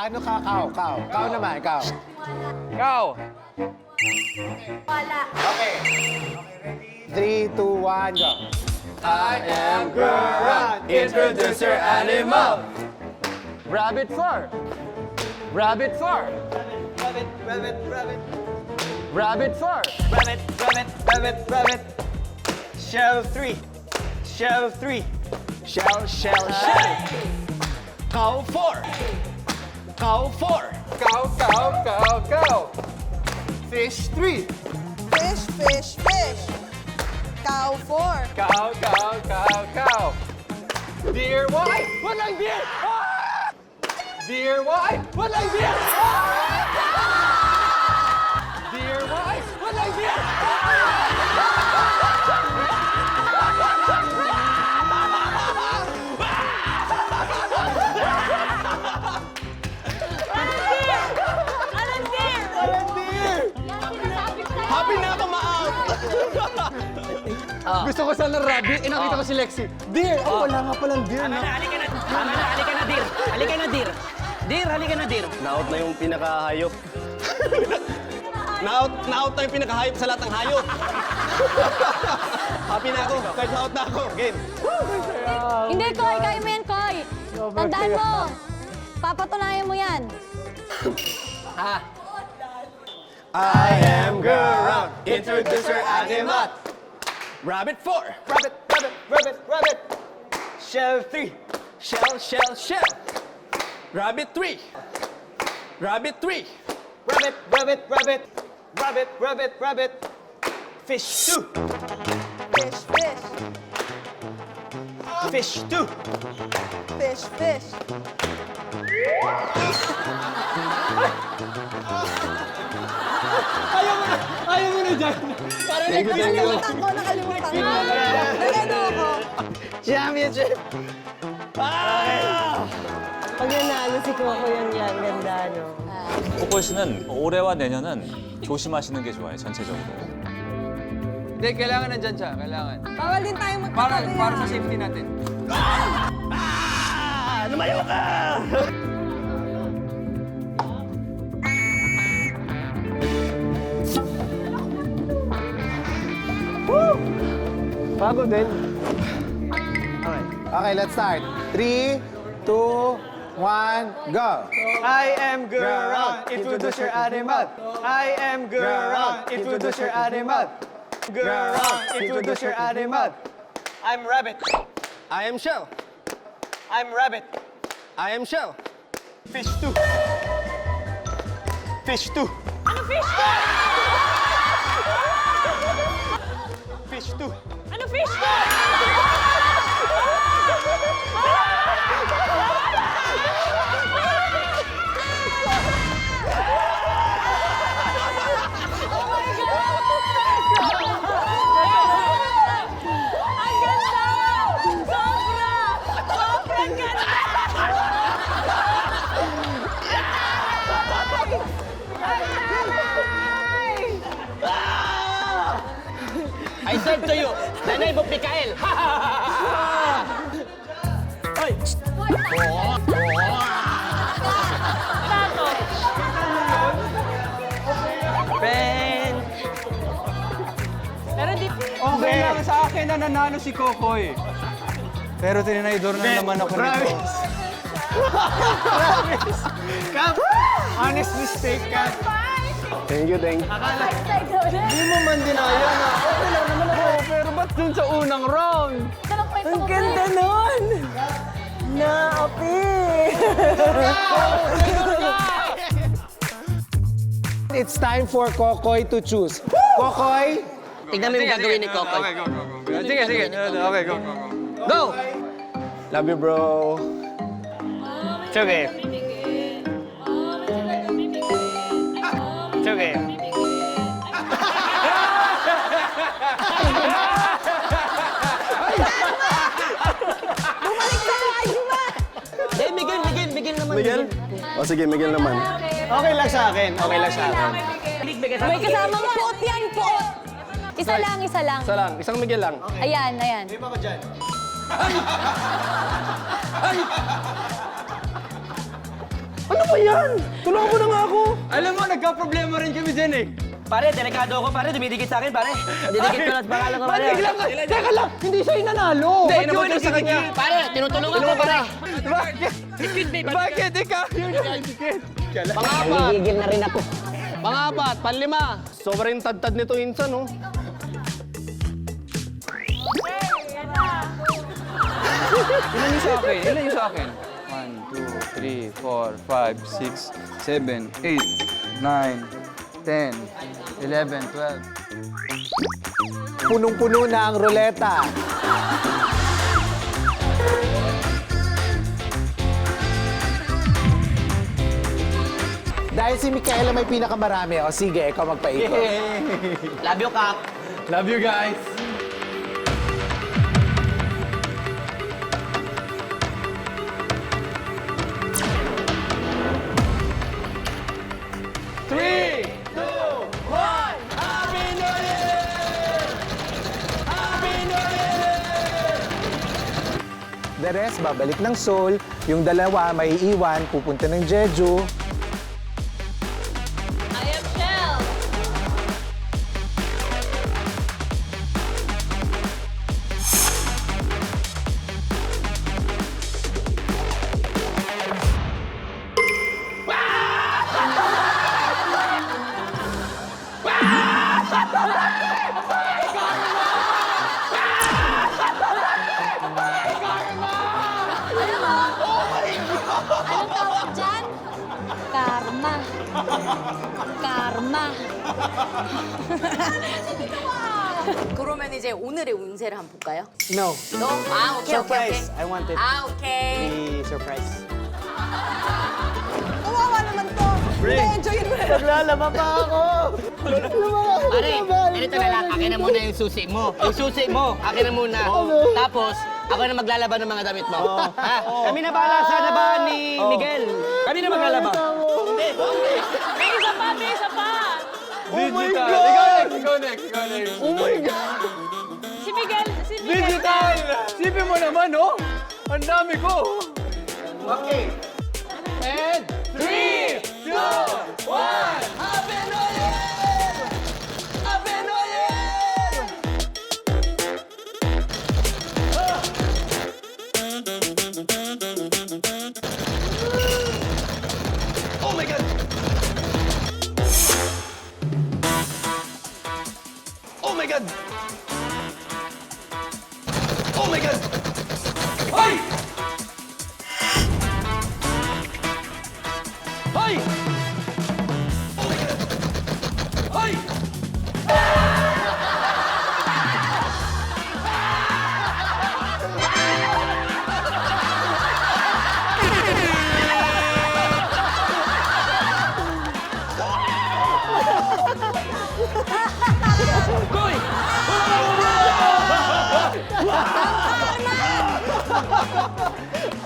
Ano ka? Cow. Cow naman, cow. Go! Wala. Okay. 3, 2, 1, go. I am Gurran, introduce your animal. Rabbit 4. Rabbit 4. Rabbit, rabbit, rabbit. Rabbit 4. Rabbit, rabbit, rabbit, rabbit. Shell 3. Shell 3. Shell, shell, shell. Cow 4. Cow 4. Go! Fish 3. Fish. Cow 4. Cow. Deer, why? Walang deer! Ah! Deer, why? Walang deer! Ah! Deer, why? Walang deer! Anong deer? Happy na ako ma-out. Gusto ko sana rabbit, nakita ko si Lexi. Deer! Oh, wala nga palang deer, no? Halika na, Dir. Halika na, Dir. Na-out na yung pinakahayop. Na-out na yung pinakahayop sa lahat ng hayop. Happy na ako. Kahit na-out na ako. Game. Hindi, Koy. Kaya mo yan, Koy. Tandaan mo. Papatunayan mo yan. I am Gurran, introduce your animal. Rabbit 4. Rabbit, rabbit, rabbit, rabbit. Shell 3. Shell, shell, shell. Rabbit 3. Rabbit 3. Rabbit, rabbit, rabbit. Rabbit, rabbit, rabbit. Fish 2. Fish. Fish 2. Fish. Ayaw mo na dyan. Parang Nakalimutan ko. Nagano ako. championship. pag nanalo si Coco yan, ganda, no? 코코 씨는 올해와 내년은 조심하시는 게 좋아요, 전체적으로. Hindi, kailangan nandyan siya. Kailangan. Bawal din tayo magkatabi. Para sa safety natin. Lumayo ka! Bago din. Okay, let's start. 3, 2, 1, go. I am Gurran, introduce your animal. I am Gurran, introduce your animal. Gurran, introduce your animal. I'm rabbit. I am shell. I'm rabbit. I am shell. Fish 2. Fish 2. Ano fish ko? Fish 2. Ano fish ko? Ang ganda! Sobrang ganda! I serve to you. Nanay mo, Mikael. Hoy! Ben! Pero di... Okay lang sa akin na nanalo si Kokoy. Pero tininaydor na naman ako nito. Cap! Honest mistake, Cap. Thank you, thank you. Hindi mo man dinaya na. Okay lang naman ako. Pero ba't dun sa unang round? Ang ganda nun! Naapi! It's time for Kokoy to choose. Kokoy, Tignan mo yung gagawin ni Kokoy. Okay, go. Sige. Okay, go. Go! Love you, bro. It's okay. It's okay. Hey, Miguel naman. Miguel? O sige, Miguel naman. Okay lang sa akin. Okay lang sa akin. May kasamang puot yan, puot! Isa lang. Isa lang. Isang Miguel lang. Ayan. Ako dyan. Ano ba yan? Tulungan mo na nga ako. Alam mo, nagka-problema rin kami dyan eh. Pare, delikado ako, pare. Dumidikit sa akin, pare. Didikit ko na at pangalan ko, pare. Biglang ka. Teka lang, hindi siya inanalo. Hindi, Ba't inabot yun ko sa kanya. Pare, tinutulungan ko, pare. Bakit? Excuse me, Bakit ikaw yung nagdikit? Pangapat. Gigil na rin ako. Pangapat, panlima. Sobrang tad-tad nito insan, no? Ilan yung sa akin? Ilan yung sa akin? 1, 2, 3, 4, 5, 6, 7, 8, 9, 10, 11, 12. Punong-puno na ang ruleta. Dahil si Micaela may pinakamarami, o sige, ikaw magpaikot. Love you, Kak. Love you guys. The rest, babalik ng Seoul. Yung dalawa, may iwan, pupunta ng Jeju. I am Shell. Anong tawag dyan? Karma. Karma. 그러면 이제 오늘의 운세를 한번 볼까요? No. 너? 아, 오케이, Surprise. 오케이, I want it 오케이. 아, 오케이. be surprise. kawawa naman to. Enjoyin mo na. Naglalaba pa ako. Pare, ganito na lang. Akin na muna yung susi mo. Yung susi mo, akin na muna. Tapos, ako na maglalaban ng mga damit mo. Ha? Kami na bahala sa laban ni Miguel. Kami na maglalaba. May isa pa, may isa pa. Oh my God! Ikaw next. Oh my God! Si Miguel. Digital! Sipin mo naman, oh! Ang dami ko! Okay. And 3, 2, 1! Happy New Year! Happy New Year! Oh my God! Oh my God! Oh my God! Hoy! Hoy! Oh my God! Hoy! Hoy!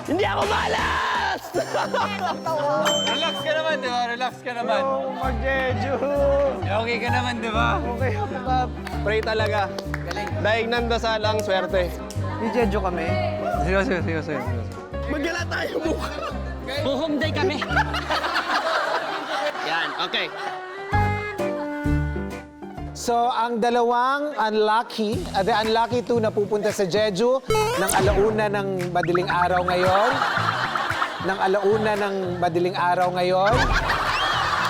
Hindi ako malas! Relax ka naman, di ba? Relax ka naman. Oh, mag-Jeju. Okay ka naman, di ba? Okay ako ka. Pray talaga. Daig ng dasal ang swerte. I-Jeju kami. Sige. Magala tayo buka. Home day kami. Yan, okay. So, ang dalawang unlucky, the unlucky two na pupunta sa Jeju ng alauna ng madaling araw ngayon.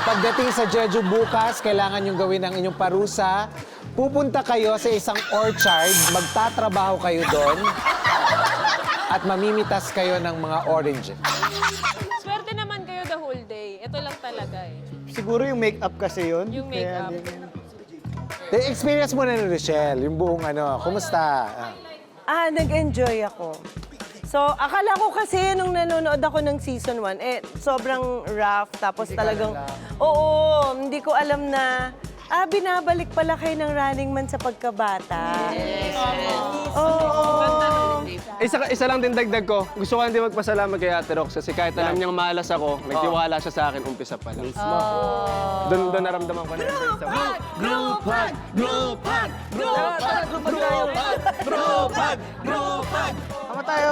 Pagdating sa Jeju bukas, kailangan yung gawin ang inyong parusa. Pupunta kayo sa isang orchard, magtatrabaho kayo doon, at mamimitas kayo ng mga oranges. Swerte naman kayo the whole day. Ito lang talaga eh. Siguro yung make-up kasi yun. Yung Kaya make-up. hindi- Experience mo na ni Rochelle, yung buong kumusta? Nag-enjoy ako. So, akala ko kasi nung nanonood ako ng season 1, sobrang rough. Tapos talagang, oo, hindi ko alam na, binabalik pala kayo ng Running Man sa pagkabata. Oo. Isa lang din dagdag ko. Gusto ko din magpasalamat kay Ate Rox kasi kahit alam niyang malas ako, nagtiwala siya sa akin umpisa pa lang. Doon naramdaman ko na yung brace ako. Tama tayo.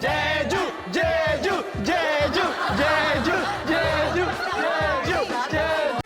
Jeju, Jeju, Jeju, Jeju, Jeju, Jeju, Jeju.